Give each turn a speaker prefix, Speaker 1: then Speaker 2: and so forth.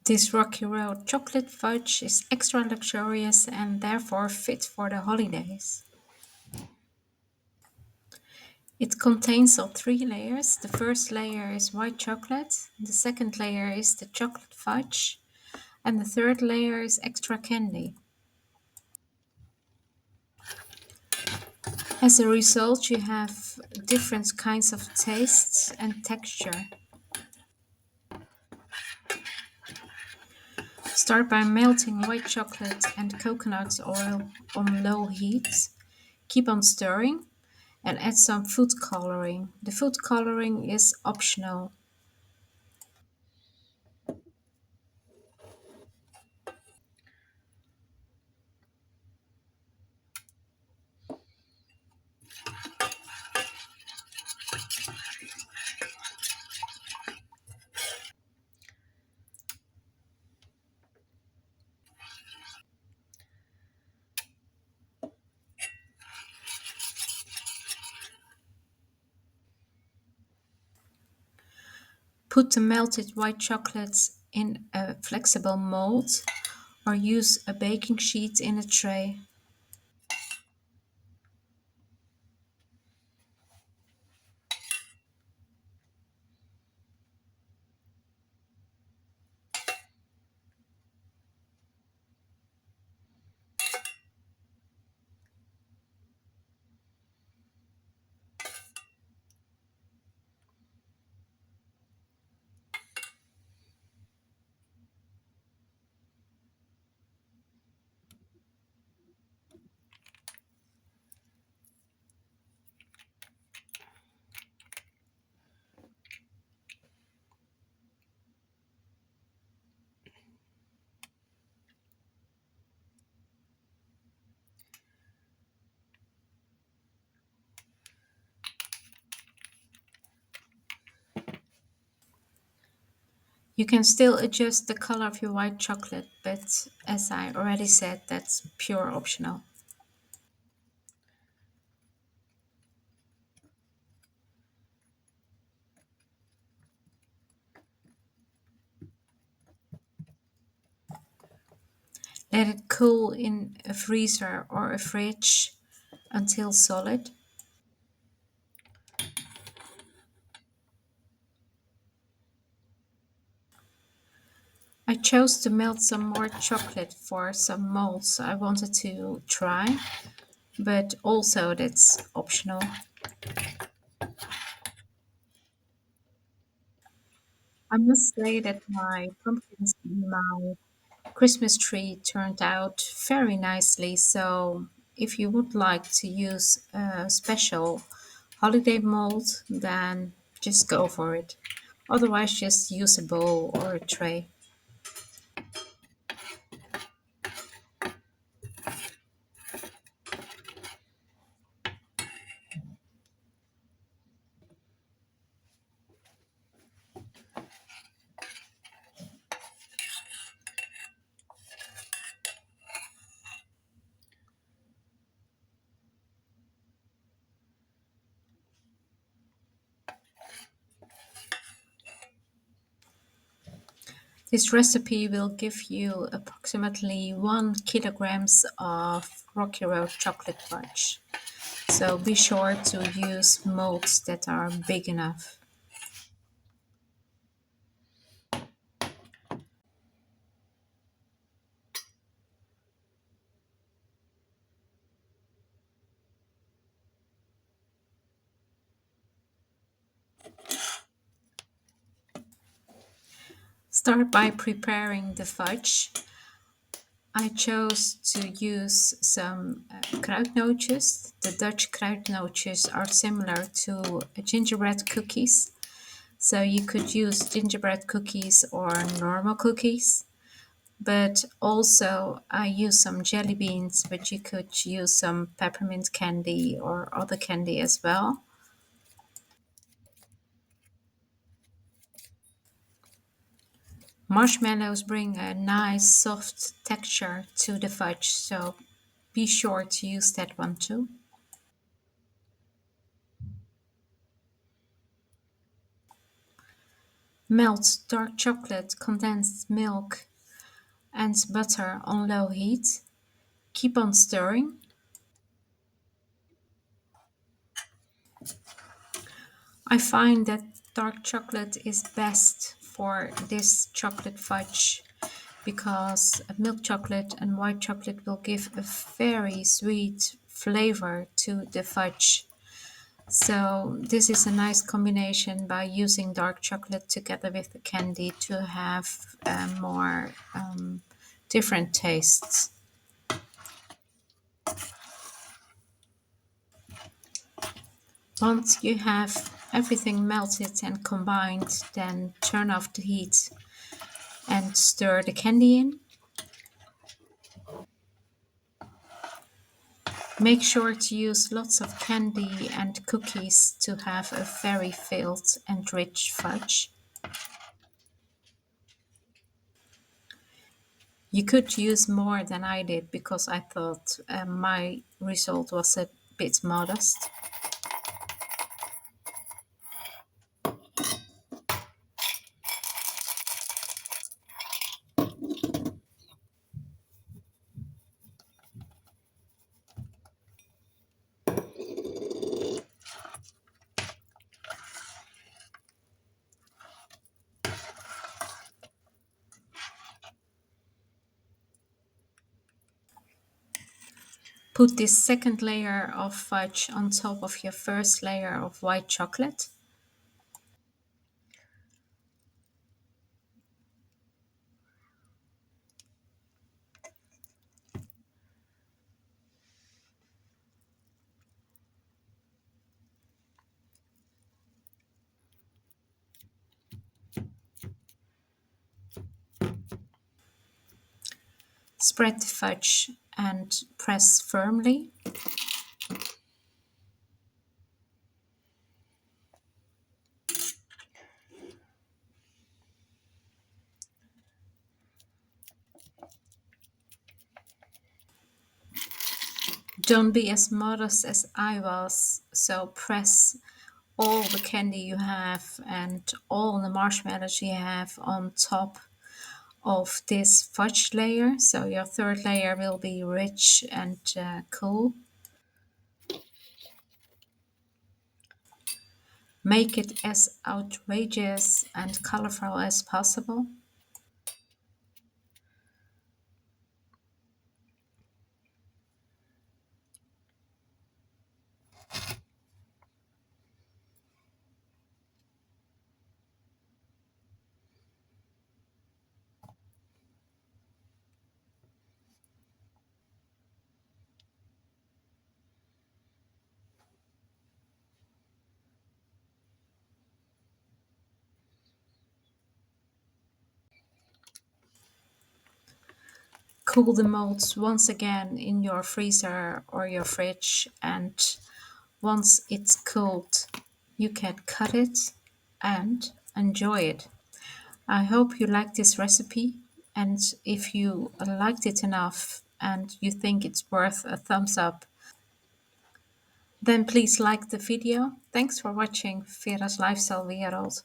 Speaker 1: This Rocky Road chocolate fudge is extra luxurious and therefore fit for the holidays. It contains all three layers. The first layer is white chocolate, the second layer is the chocolate fudge, and the third layer is extra candy. As a result, you have different kinds of tastes and texture. Start by melting white chocolate and coconut oil on low heat. Keep on stirring and add some food coloring. The food coloring is optional. Put the melted white chocolate in a flexible mold or use a baking sheet in a tray. You can still adjust the color of your white chocolate, but as I already said, that's pure optional. Let it cool in a freezer or a fridge until solid. I chose to melt some more chocolate for some molds I wanted to try, but also that's optional. I must say that my pumpkins in my Christmas tree turned out very nicely, so if you would like to use a special holiday mold, then just go for it. Otherwise, just use a bowl or a tray. This recipe will give you approximately 1 kilograms of Rocky Road chocolate fudge. So be sure to use molds that are big enough. Start by preparing the fudge. I chose to use some kruidnootjes. The Dutch kruidnootjes are similar to gingerbread cookies. So you could use gingerbread cookies or normal cookies. But also I use some jelly beans, but you could use some peppermint candy or other candy as well. Marshmallows bring a nice soft texture to the fudge, so be sure to use that one too. Melt dark chocolate, condensed milk and butter on low heat. Keep on stirring. I find that dark chocolate is best for this chocolate fudge because milk chocolate and white chocolate will give a very sweet flavor to the fudge. So this is a nice combination by using dark chocolate together with the candy to have more different tastes. Once you have everything melted and combined, then turn off the heat and stir the candy in. Make sure to use lots of candy and cookies to have a very filled and rich fudge. You could use more than I did because I thought my result was a bit modest. Put this second layer of fudge on top of your first layer of white chocolate. Spread the fudge and press firmly. Don't be as modest as I was, so press all the candy you have and all the marshmallows you have on top of this fudge layer. So your third layer will be rich and cool. Make it as outrageous and colorful as possible. Cool the molds once again in your freezer or your fridge, and once it's cooled, you can cut it and enjoy it. I hope you like this recipe, and if you liked it enough and you think it's worth a thumbs up, then please like the video. Thanks for watching Vera's Lifestyle Wereld.